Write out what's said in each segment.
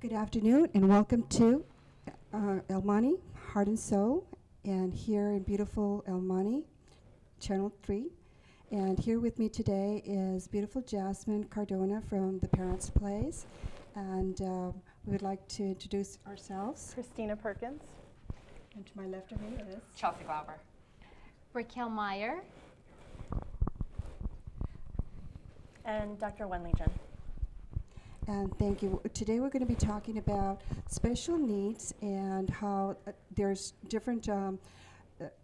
Good afternoon and welcome to El Monte, Heart and Soul, and here in beautiful El Monte, Channel 3. And here with me today is beautiful Jasmine Cardona from the Parents' Place. And we would like to introduce ourselves. Christina Perkins. And to my left of me is Chelsea Glauber. Raquel Meyer. And Dr. Wenley-Jen. And thank you. Today we're going to be talking about special needs and how there's different,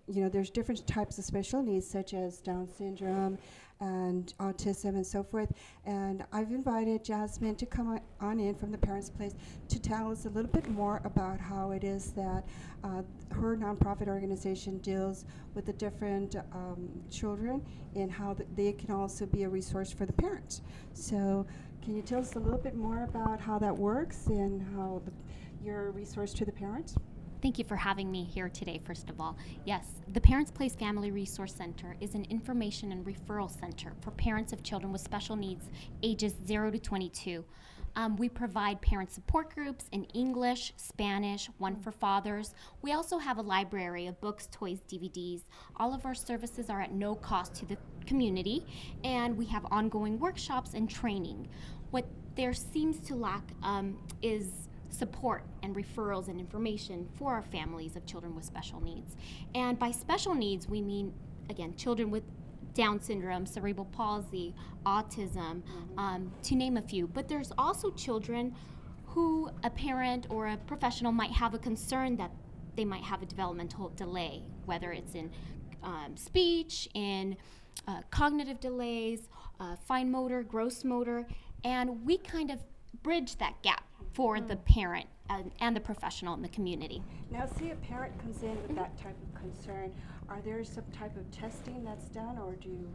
there's different types of special needs such as Down syndrome and autism and so forth. And I've invited Jasmine to come on in from the Parents' Place to tell us a little bit more about how it is that her nonprofit organization deals with the different children and how they can also be a resource for the parents. So can you tell us a little bit more about how that works and how you're a resource to the parents? Thank you for having me here today, first of all. Yes, the Parents' Place Family Resource Center is an information and referral center for parents of children with special needs ages 0 to 22. We provide parent support groups in English, Spanish, one for fathers. We also have a library of books, toys, DVDs. All of our services are at no cost to the community, and we have ongoing workshops and training. What there seems to lack is support and referrals and information for our families of children with special needs. And by special needs, we mean, again, children with Down syndrome, cerebral palsy, autism, to name a few. But there's also children who a parent or a professional might have a concern that they might have a developmental delay, whether it's in speech, in cognitive delays, fine motor, gross motor, and we kind of bridge that gap for the parent and the professional in the community. Now, see, a parent comes in with that type of concern. Are there some type of testing that's done, or do you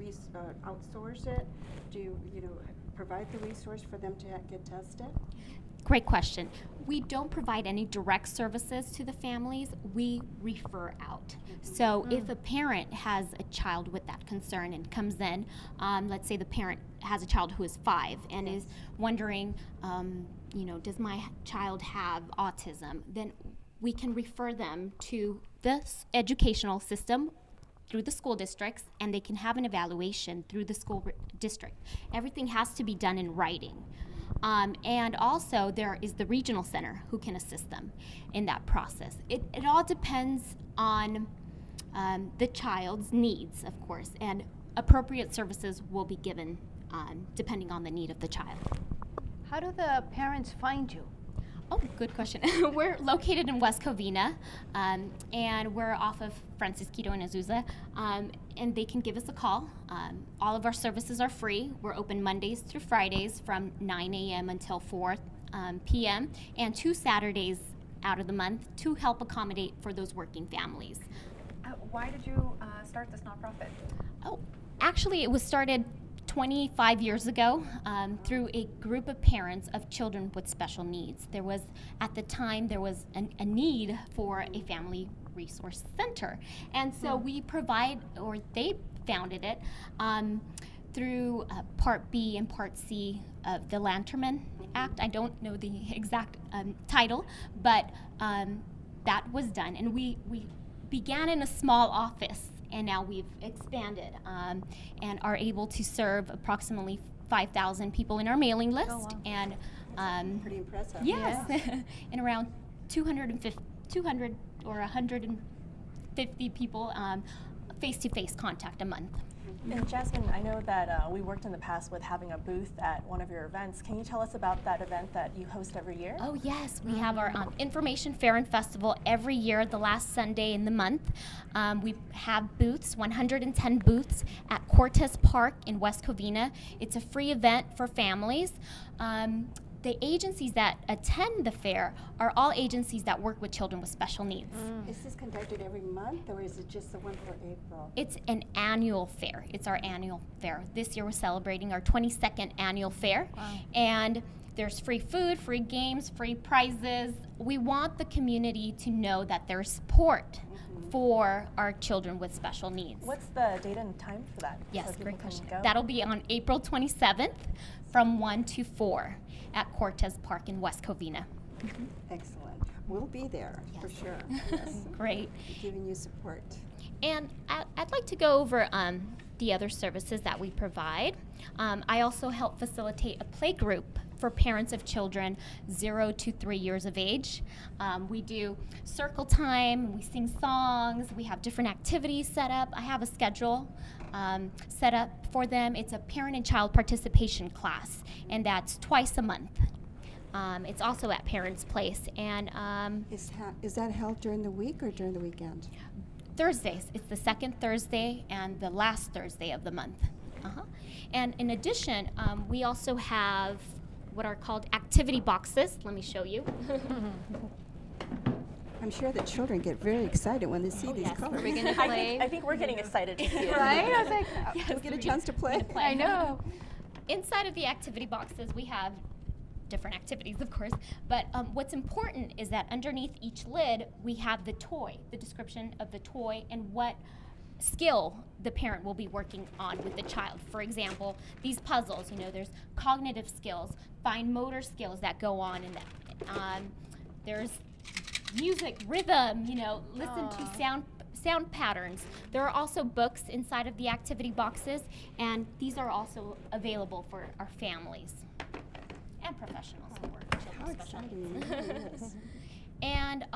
outsource it? Do you, provide the resource for them to get tested? Great question. We don't provide any direct services to the families. We refer out. So if a parent has a child with that concern and comes in, let's say the parent has a child who is 5 and is wondering, does my child have autism? Then we can refer them to the educational system through the school districts, and they can have an evaluation through the school district. Everything has to be done in writing. And also there is the regional center who can assist them in that process. It all depends on the child's needs, of course, and appropriate services will be given depending on the need of the child. How do the parents find you? Oh, good question. We're located in West Covina, and we're off of Francisquito and Azusa, and they can give us a call. All of our services are free. We're open Mondays through Fridays from 9 a.m. until 4 p.m., and 2 Saturdays out of the month to help accommodate for those working families. Why did you start this nonprofit? Oh, actually, it was started 25 years ago through a group of parents of children with special needs. At the time, there was a need for a family resource center. And so they founded it through Part B and Part C of the Lanterman Act. I don't know the exact title, but that was done. And we began in a small office, and now we've expanded and are able to serve approximately 5,000 people in our mailing list. Oh, wow. And Pretty impressive. yes, and around 200 or 150 people face-to-face contact a month. And Jasmine, I know that we worked in the past with having a booth at one of your events. Can you tell us about that event that you host every year? Oh yes, we have our Information Fair and Festival every year, the last Sunday in the month. We have booths, 110 booths at Cortez Park in West Covina. It's a free event for families. The agencies that attend the fair are all agencies that work with children with special needs. Is this conducted every month, or is it just the one for April? It's an annual fair. It's our annual fair. This year we're celebrating our 22nd annual fair. Wow. And there's free food, free games, free prizes. We want the community to know that there's support for our children with special needs. What's the date and time for that? Yes, so people great can question. go? That'll be on April 27th from 1 to 4 at Cortez Park in West Covina. Excellent. We'll be there for Yes. sure. Yes. Great. Giving you support. And I'd like to go over the other services that we provide. I also help facilitate a play group for parents of children 0 to 3 years of age. We do circle time, we sing songs, we have different activities set up. I have a schedule set up for them. It's a parent and child participation class, and that's twice a month. It's also at Parents' Place. And Is that held during the week or during the weekend? Thursdays. It's the second Thursday and the last Thursday of the month. And in addition, we also have what are called activity boxes. Let me show you. I'm sure the children get very excited when they see these yes. colors. Are we gonna play? I think we're getting excited to see it. Right? I was like, Do we get a chance to play? I know. Inside of the activity boxes, we have different activities, of course, but what's important is that underneath each lid, we have the toy, the description of the toy, and what skill the parent will be working on with the child. For example, these puzzles, there's cognitive skills, fine motor skills that go on in that. There's music, rhythm, listen to sound patterns. There are also books inside of the activity boxes, and these are also available for our families and professionals who work with How children with special exciting needs. it really is. And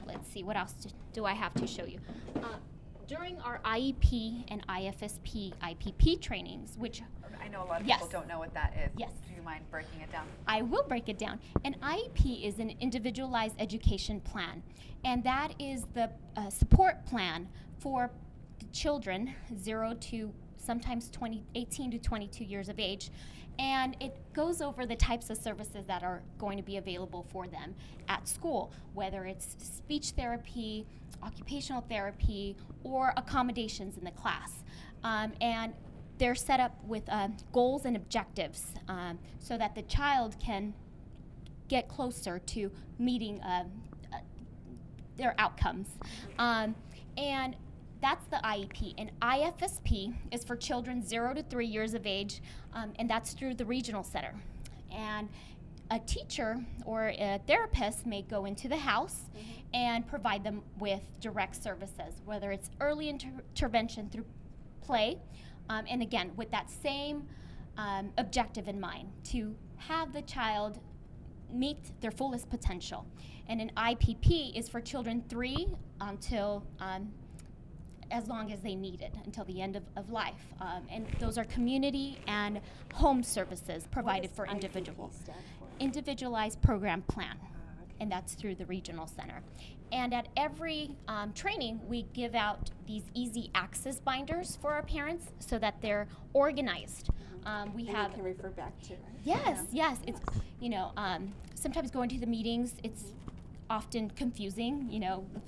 let's see, what else do I have to show you? During our IEP and IFSP, IPP trainings, which I know a lot of Yes. people don't know what that is. Yes. Do you mind breaking it down? I will break it down. An IEP is an individualized education plan, and that is the support plan for the children 0 to sometimes 18 to 22 years of age. And it goes over the types of services that are going to be available for them at school, whether it's speech therapy, occupational therapy, or accommodations in the class. And they're set up with goals and objectives so that the child can get closer to meeting their outcomes. And that's the IEP. And IFSP is for children 0 to 3 years of age, and that's through the regional center. And a teacher or a therapist may go into the house and provide them with direct services, whether it's early intervention through play, and again, with that same objective in mind, to have the child meet their fullest potential. And an IPP is for children 3 until as long as they need it, until the end of life. And those are community and home services provided for individuals. Individualized program plan, and that's through the regional center. And at every training, we give out these easy access binders for our parents so that they're organized. We And have you can refer back to, right? yes. It's sometimes going to the meetings, it's often confusing,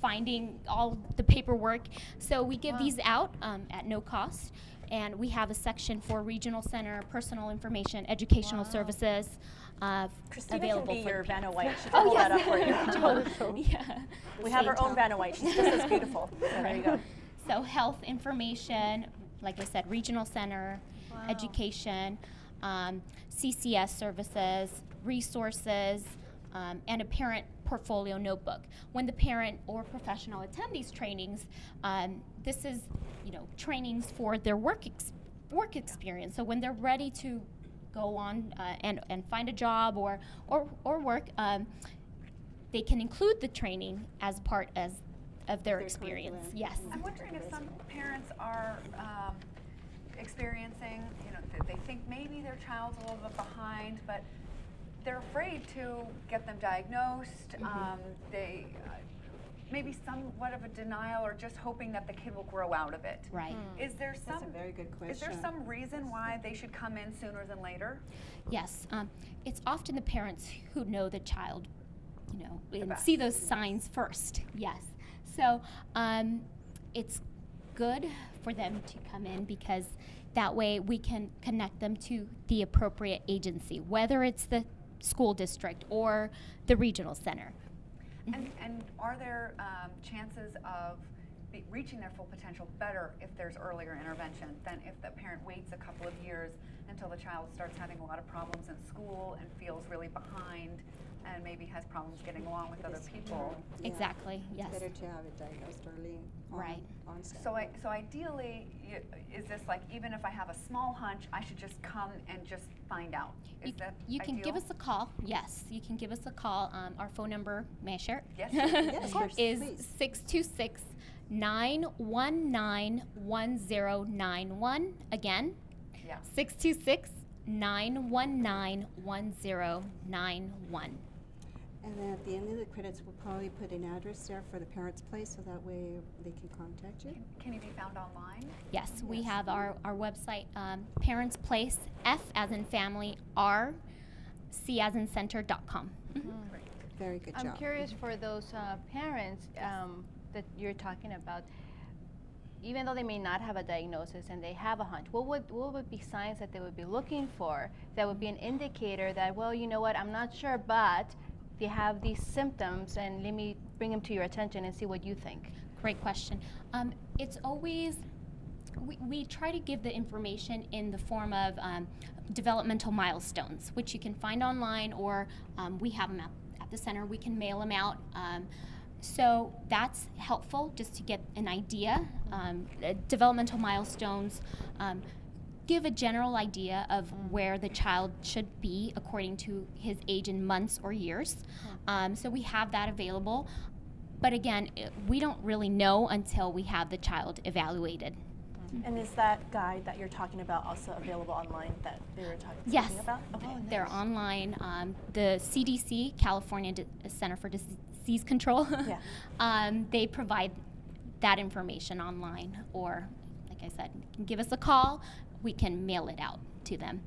finding all the paperwork. So we give these out at no cost. And we have a section for regional center, personal information, educational services Christina available can be for your parents. Vanna White. She can hold that up for you. Yeah. We have our own Vanna White. She's just as beautiful. So there you go. So health information, like I said, regional center, education, CCS services, resources, and a parent portfolio notebook. When the parent or professional attend these trainings, this is, trainings for their work experience. So when they're ready to go on and find a job or work, they can include the training as part of their experience. curriculum. Yes. I'm wondering if some parents are experiencing, they think maybe their child's a little bit behind, but they're afraid to get them diagnosed. They maybe somewhat of a denial, or just hoping that the kid will grow out of it. Right. Is there That's some a very good question. Is there some reason why they should come in sooner than later? Yes, it's often the parents who know the child, and best. see those signs first. Yes, so it's good for them to come in because that way we can connect them to the appropriate agency, whether it's the school district or the regional center. And are there chances of reaching their full potential better if there's earlier intervention than if the parent waits a couple of years until the child starts having a lot of problems in school and feels really behind and maybe has problems getting along with other people. Yeah. Exactly, yes. It's better to have it diagnosed early on. Right. Onset. So ideally, is this like, even if I have a small hunch, I should just come and just find out? Is that You can give ideal? us a call. Yes, you can give us a call. Our phone number, may I share it? Yes, Yes, of course. please. Is 626-919-1091. Again, Yeah. 626-919-1091. And then at the end of the credits, we'll probably put an address there for the parents' place, so that way they can contact you. Can you be found online? Yes, we Yes. have our website, Parents Place, F as in family, R, C as in center.com. Great. Very good I'm job. curious for those parents that you're talking about. Even though they may not have a diagnosis and they have a hunch, what would be signs that they would be looking for that would be an indicator that, well, you know what, I'm not sure, but they have these symptoms, and let me bring them to your attention and see what you think. Great question. It's always, we try to give the information in the form of developmental milestones, which you can find online, or we have them at the center. We can mail them out. So that's helpful just to get an idea. Developmental milestones give a general idea of where the child should be according to his age in months or years. So we have that available. But again, we don't really know until we have the child evaluated. And is that guide that you're talking about also available online that they were Yes. speaking about? Okay. They're online. The CDC, California Center for Disease Control, Yeah. they provide that information online, or, like I said, you can give us a call. We can mail it out to them.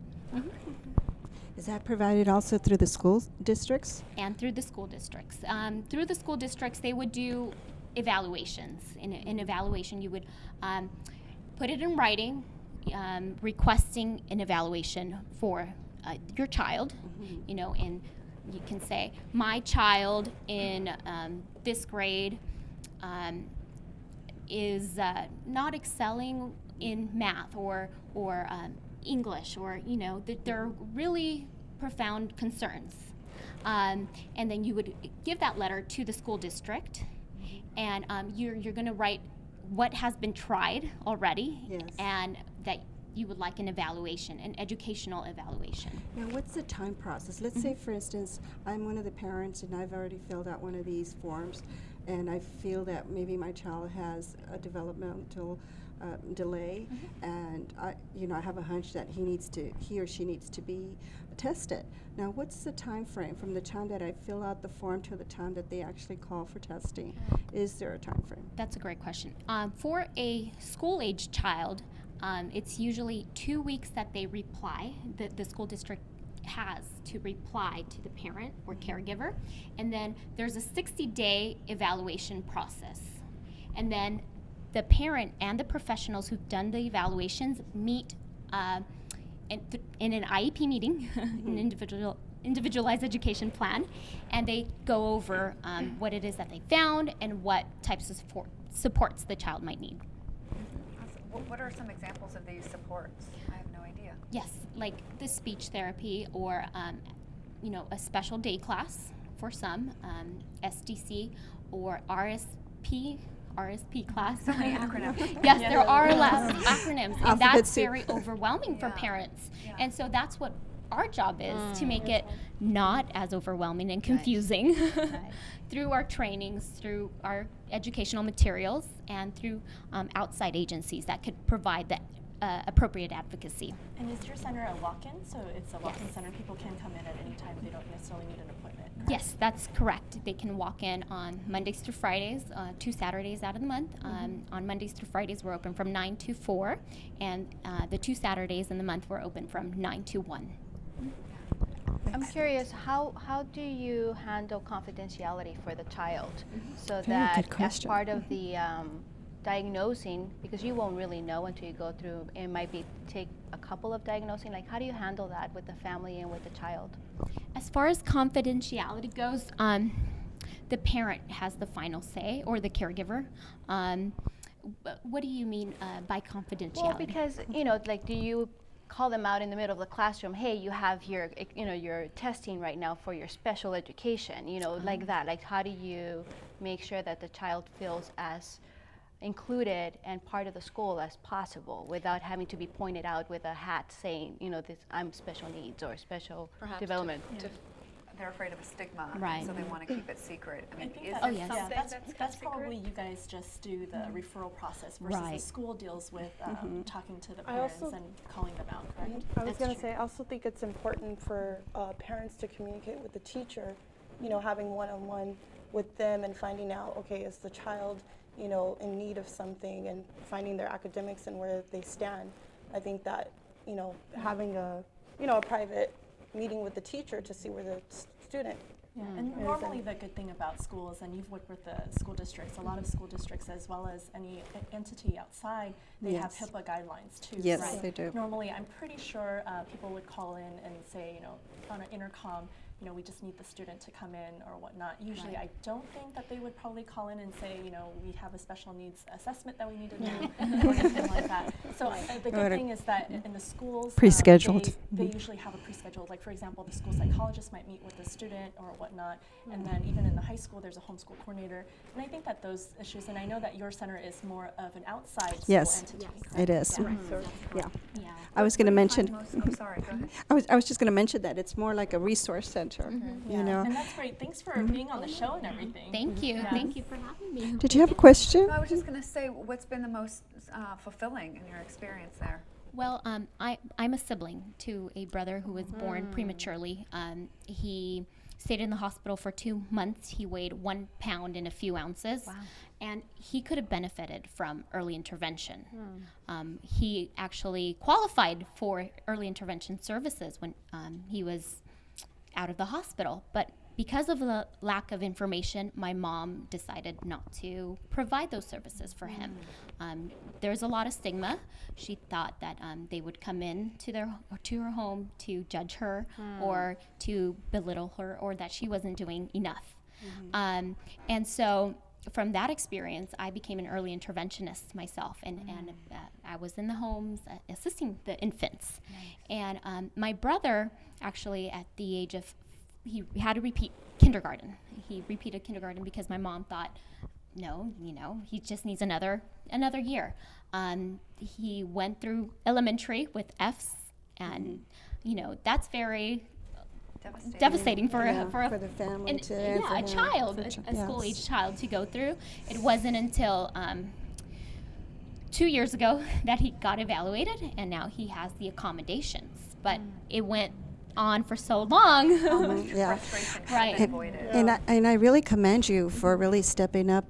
Is that provided also through the school districts? And through the school districts. Through the school districts, they would do evaluations. In an evaluation, you would put it in writing, requesting an evaluation for your child, you know, and you can say, my child in this grade is not excelling in math or English, or, you know, that there are really profound concerns. And then you would give that letter to the school district, and you're going to write what has been tried already, Yes. and that you would like an evaluation, an educational evaluation. Now, what's the time process? Let's say, for instance, I'm one of the parents and I've already filled out one of these forms, and I feel that maybe my child has a developmental delay, and I have a hunch that he or she needs to be tested. Now, what's the time frame from the time that I fill out the form to the time that they actually call for testing? Is there a time frame? That's a great question. For a school-age child, it's usually 2 weeks that they reply. The school district has to reply to the parent or caregiver, and then there's a 60-day evaluation process. And then the parent and the professionals who've done the evaluations meet in an IEP meeting, an individualized education plan, and they go over what it is that they found and what types of supports the child might need. Awesome. What are some examples of these supports? I have no idea. Yes, like the speech therapy, or a special day class for some, SDC or RSP class. So many acronyms. Yes, there are a lot of acronyms, and Alphabet that's soup. very overwhelming for Yeah. parents. Yeah. And so that's what our job is, to make it not as overwhelming and confusing through our trainings, through our educational materials, and through outside agencies that could provide the appropriate advocacy. And is your center a walk-in? So it's a walk-in Yes. center. People can come in at any time. They don't necessarily need an appointment. correct? Yes, that's correct. They can walk in on Mondays through Fridays, 2 Saturdays out of the month. On Mondays through Fridays, we're open from 9 to 4, and the 2 Saturdays in the month, we're open from 9 to 1. I'm curious, how do you handle confidentiality for the child so Very that good as question. part of the diagnosing, because you won't really know until you go through, it might take a couple of diagnosing, like how do you handle that with the family and with the child? As far as confidentiality goes, the parent has the final say, or the caregiver. But what do you mean by confidentiality? Well, because like, do you call them out in the middle of the classroom? Hey, you have your, your testing right now for your special education. Like that. Like, how do you make sure that the child feels as included and part of the school as possible without having to be pointed out with a hat saying, this I'm special needs or special Perhaps development. they're afraid of a stigma, Right. so they want to keep it secret. I mean, think is that- Oh, there yes. something Yeah, that's, that's that's kept probably secret? you guys just do the referral process versus the Right. school deals with talking to the I parents also- and calling them out, correct? I was That's going to true. say, I also think it's important for parents to communicate with the teacher, having one-on-one with them and finding out, okay, is the child, in need of something, and finding their academics and where they stand. I think that, having a private meeting with the teacher to see where the student. Yeah, and normally the good thing about schools, and you've worked with the school districts, a lot of school districts as well as any entity outside, they have Yes. HIPAA guidelines too. Yes, So they do. Normally, I'm pretty sure people would call in and say, on an intercom, we just need the student to come in or whatnot. Usually, Right. I don't think that they would probably call in and say, we have a special needs assessment that we need to do or anything like that. So the good thing is that in the schools, Pre-scheduled. they usually have a pre-scheduled, like for example, the school psychologist might meet with the student or whatnot, and then even in the high school, there's a homeschool coordinator. And I think that those issues, and I know that your center is more of an outside school Yes. entity. Yes. correct? It is. Yeah. Yeah. Yeah. I was going to What do you mention. find most- oh, sorry, go ahead. I was just going to mention that it's more like a resource center. Yeah. You know. And that's great. Thanks for being on the show and everything. Thank you. Yeah. Thank you for having me. Did you have a question? No, I was just going to say, what's been the most fulfilling in your experience there? Well, I'm a sibling to a brother who was born prematurely. He stayed in the hospital for 2 months. He weighed 1 pound and a few ounces. Wow. And he could have benefited from early intervention. He actually qualified for early intervention services when he was out of the hospital. But because of the lack of information, my mom decided not to provide those services for him. There's a lot of stigma. She thought that they would come in to her home to judge her or to belittle her, or that she wasn't doing enough. And so from that experience, I became an early interventionist myself, and I was in the homes assisting the infants. And my brother, actually, at the age of, he had to repeat kindergarten. He repeated kindergarten because my mom thought, no, he just needs another year. He went through elementary with Fs, and that's very devastating for Yeah, a for the family and, to yeah, for a them, child, for a yes. school-age child to go through. It wasn't until 2 years ago that he got evaluated, and now he has the accommodations. But it went on for so long. Yeah. Frustration could Right. have been avoided. And I really commend you for really stepping up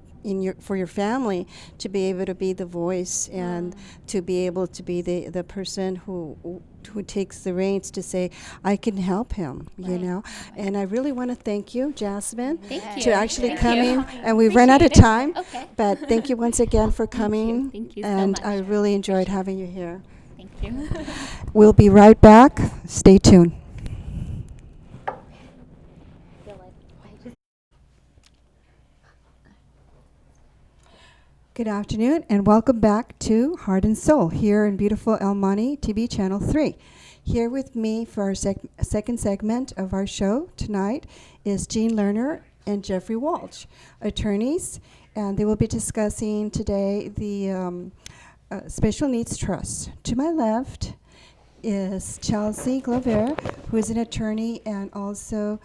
for your family to be able to be the voice and to be able to be the person who takes the reins to say, I can help him, you know. And I really want to thank you, Jasmine, Thank to you. actually Thank come you. in. And we've run out of Appreciate it. time, Okay. but thank you once again for coming. Thank you so and much. I really enjoyed having you here. Thank you. We'll be right back. Stay tuned. Good afternoon and welcome back to Heart and Soul here in beautiful El Monte TV Channel 3. Here with me for our second segment of our show tonight is Jean Lerner and Jeffrey Walsh, attorneys, and they will be discussing today the Special Needs Trust. To my left is Chelsea Glover, who is an attorney, and also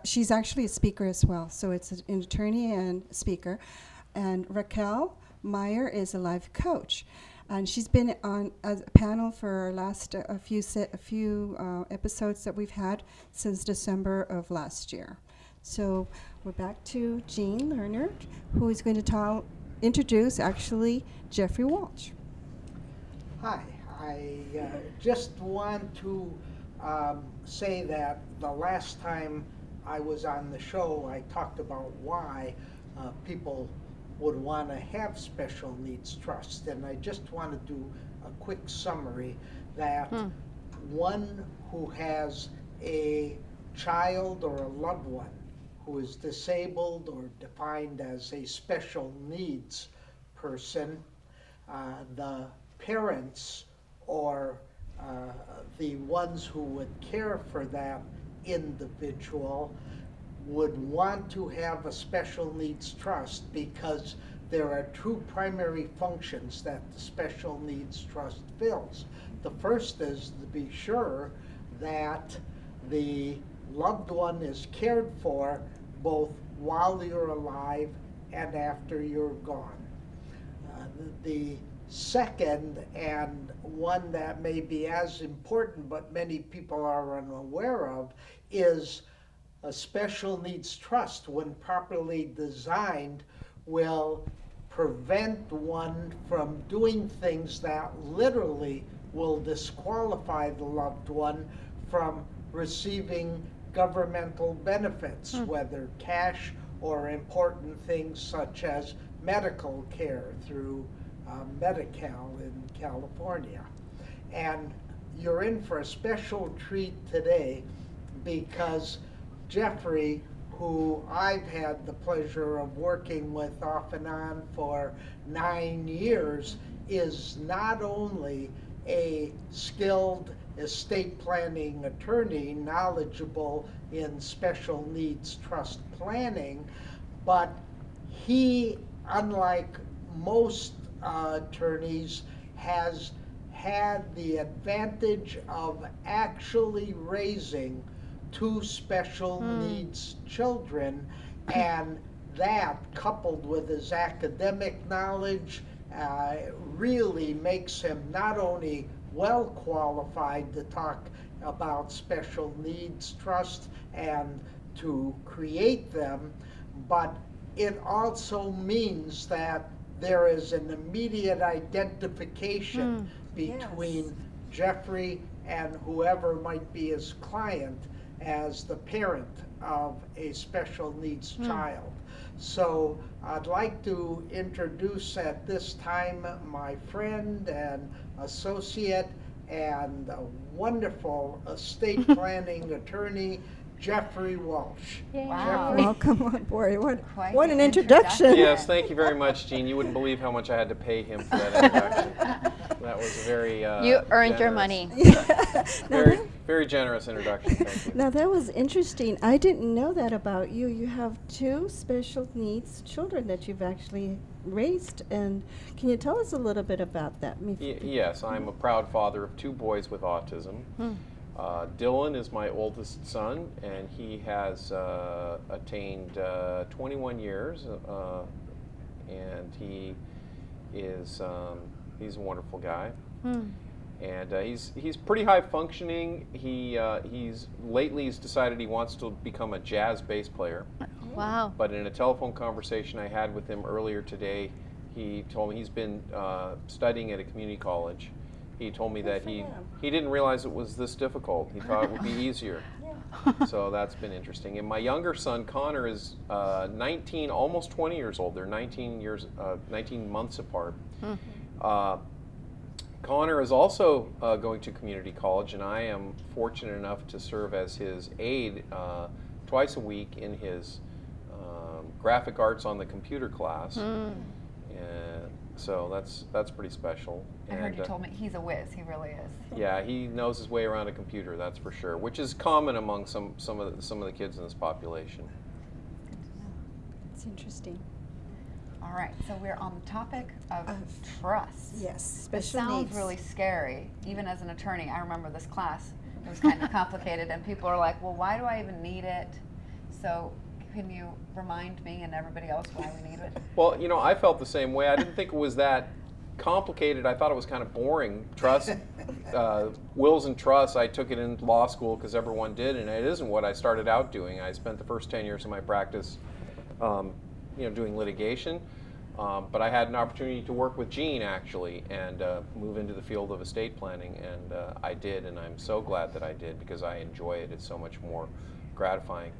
she's actually a speaker as well, so it's an attorney and speaker. And Raquel Meyer is a life coach, and she's been on a panel for our last a few episodes that we've had since December of last year. So we're back to Jean Lerner, who is going to introduce actually Jeffrey Walsh. Hi, I just want to say that the last time I was on the show, I talked about why people would want to have special needs trust, and I just want to do a quick summary that one who has a child or a loved one who is disabled or defined as a special needs person, the parents or the ones who would care for that individual would want to have a special needs trust because there are two primary functions that the special needs trust fills. The first is to be sure that the loved one is cared for both while you're alive and after you're gone. The second, and one that may be as important but many people are unaware of, is a special needs trust, when properly designed, will prevent one from doing things that literally will disqualify the loved one from receiving governmental benefits, whether cash or important things such as medical care through Medi-Cal in California. And you're in for a special treat today because Jeffrey, who I've had the pleasure of working with off and on for 9 years, is not only a skilled estate planning attorney knowledgeable in special needs trust planning, but he, unlike most attorneys, has had the advantage of actually raising 2 special needs children, and that, coupled with his academic knowledge, really makes him not only well qualified to talk about special needs trust and to create them, but it also means that there is an immediate identification between Jeffrey and whoever might be his client as the parent of a special needs child. So I'd like to introduce at this time my friend and associate and a wonderful estate planning attorney, Jeffrey Walsh. Wow. Welcome on board. Quite What the an introduction. Yes, thank you very much, Gene. You wouldn't believe how much I had to pay him for that introduction. That was a very You earned your generous- money. Very, very generous introduction. Thank you. Now that was interesting. I didn't know that about you. You have 2 special needs children that you've actually raised, and can you tell us a little bit about that? Yes, I'm a proud father of 2 boys with autism. Dylan is my oldest son, and he has attained 21 years, and he's a wonderful guy. And he's pretty high functioning. He's decided he wants to become a jazz bass player. Wow. But in a telephone conversation I had with him earlier today, he told me he's been studying at a community college. He told me that he didn't realize it was this difficult. He thought it would be easier. So that's been interesting. And my younger son, Connor, is 19, almost 20 years old. They're 19 months apart. Connor is also going to community college, and I am fortunate enough to serve as his aide twice a week in his graphic arts on the computer class. And so that's pretty special. I heard you told me he's a whiz. He really is. Yeah, he knows his way around a computer, that's for sure, which is common among some of the kids in this population. It's interesting. All right, so we're on the topic of trust. Yes, It special sounds needs. really scary. Even as an attorney, I remember this class. It was kind of complicated, and people are like, well, why do I even need it? So can you remind me and everybody else why we need it? Well, I felt the same way. I didn't think it was that complicated. I thought it was kind of boring. Trust, wills and trusts, I took it in law school because everyone did, and it isn't what I started out doing. I spent the first 10 years of my practice doing litigation, but I had an opportunity to work with Gene, actually, and move into the field of estate planning, and I did, and I'm so glad that I did because I enjoy it. It's so much more gratifying.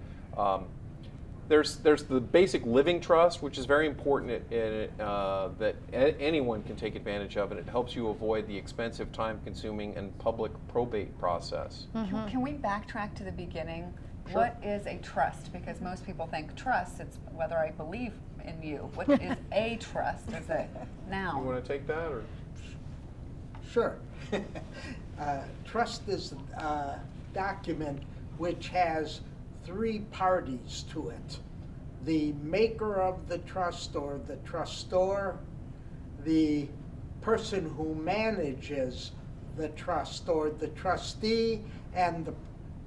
There's the basic living trust, which is very important that anyone can take advantage of, and it helps you avoid the expensive, time-consuming, and public probate process. Can we backtrack to the beginning? What is a trust? Because most people think trust, it's whether I believe in you. What is a trust? Is it now? You want to take that, or? Sure. Trust is a document which has three parties to it: the maker of the trust or the trustor, the person who manages the trust or the trustee, and the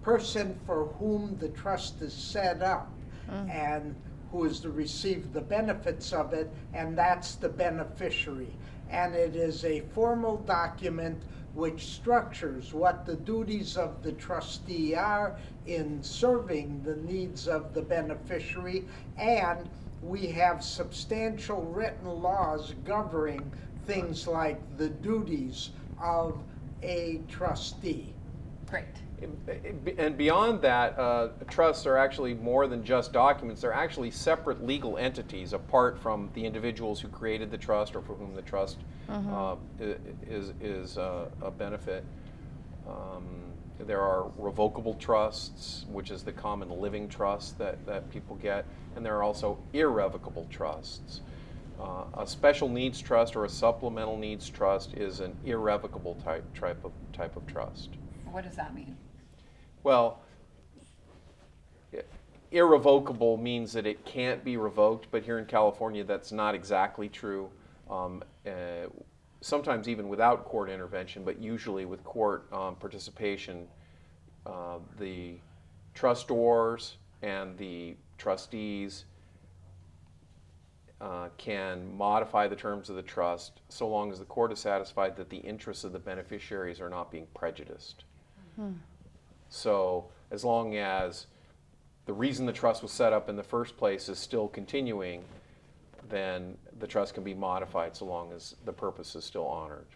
person for whom the trust is set up and who is to receive the benefits of it, and that's the beneficiary. And it is a formal document which structures what the duties of the trustee are in serving the needs of the beneficiary, and we have substantial written laws governing things like the duties of a trustee. Great. And beyond that, trusts are actually more than just documents. They're actually separate legal entities apart from the individuals who created the trust or for whom the trust is a benefit. There are revocable trusts, which is the common living trust that people get, and there are also irrevocable trusts. A special needs trust or a supplemental needs trust is an irrevocable type of trust. What does that mean? Well, irrevocable means that it can't be revoked, but here in California that's not exactly true. Sometimes even without court intervention, but usually with court participation, the trustors and the trustees can modify the terms of the trust so long as the court is satisfied that the interests of the beneficiaries are not being prejudiced. So as long as the reason the trust was set up in the first place is still continuing, then the trust can be modified so long as the purpose is still honored.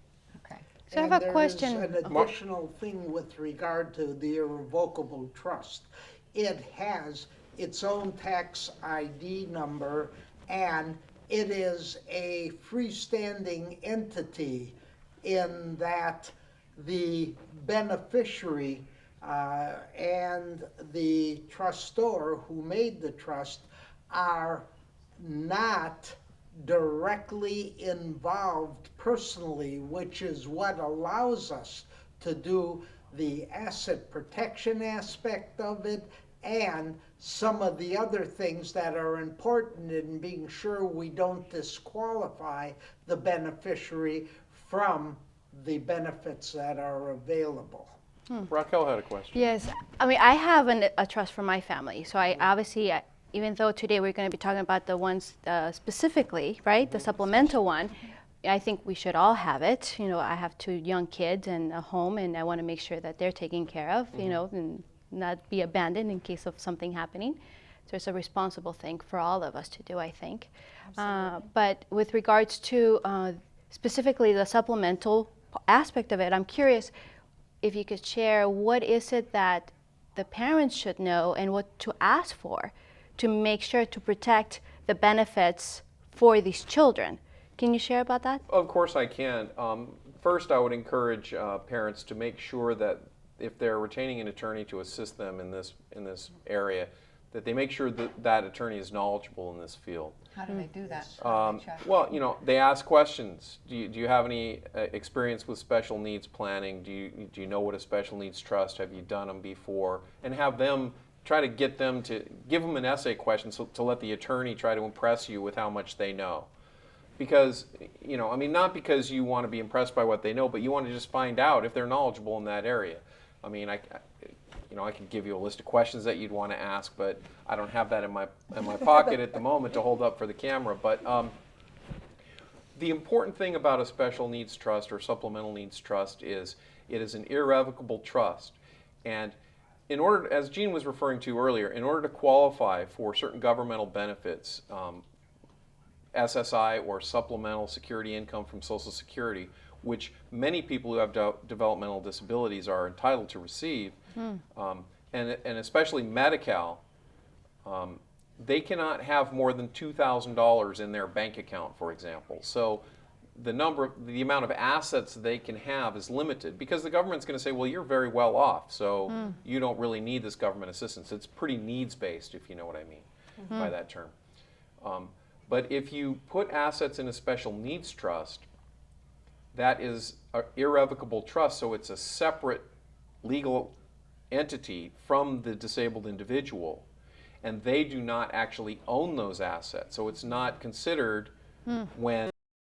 Okay. So I have a There question. is an additional thing with regard to the irrevocable trust. It has its own tax ID number, and it is a freestanding entity in that the beneficiary and the trustor who made the trust are not directly involved personally, which is what allows us to do the asset protection aspect of it and some of the other things that are important in being sure we don't disqualify the beneficiary from the benefits that are available. Raquel had a question. Yes, I mean, I have a trust for my family. So I obviously, even though today we're going to be talking about the ones specifically, right, the supplemental one, I think we should all have it. You know, I have 2 young kids and a home, and I want to make sure that they're taken care of, you know, and not be abandoned in case of something happening. So it's a responsible thing for all of us to do, I think. But with regards to specifically the supplemental aspect of it, I'm curious if you could share what is it that the parents should know and what to ask for to make sure to protect the benefits for these children. Can you share about that? Of course I can. First, I would encourage parents to make sure that if they're retaining an attorney to assist them in this area, that they make sure that that attorney is knowledgeable in this field. How do they do that? How do they check? Well, you know, they ask questions. Do you have any experience with special needs planning? Do you know what a special needs trust? Have you done them before? And have them try to get them to give them an essay question to let the attorney try to impress you with how much they know. Because, you know, I mean, not because you want to be impressed by what they know, but you want to just find out if they're knowledgeable in that area. I mean, I could give you a list of questions that you'd want to ask, but I don't have that in my pocket at the moment to hold up for the camera. But the important thing about a special needs trust or supplemental needs trust is it is an irrevocable trust. And in order, as Jean was referring to earlier, in order to qualify for certain governmental benefits, SSI or supplemental security income from Social Security, which many people who have developmental disabilities are entitled to receive, and especially Medi-Cal, they cannot have more than $2,000 in their bank account, for example. So the amount of assets they can have is limited, because the government's going to say, well, you're very well off, so you don't really need this government assistance. It's pretty needs-based, if you know what I mean by that term. But if you put assets in a special needs trust, that is an irrevocable trust, so it's a separate legal entity from the disabled individual, and they do not actually own those assets. So it's not considered when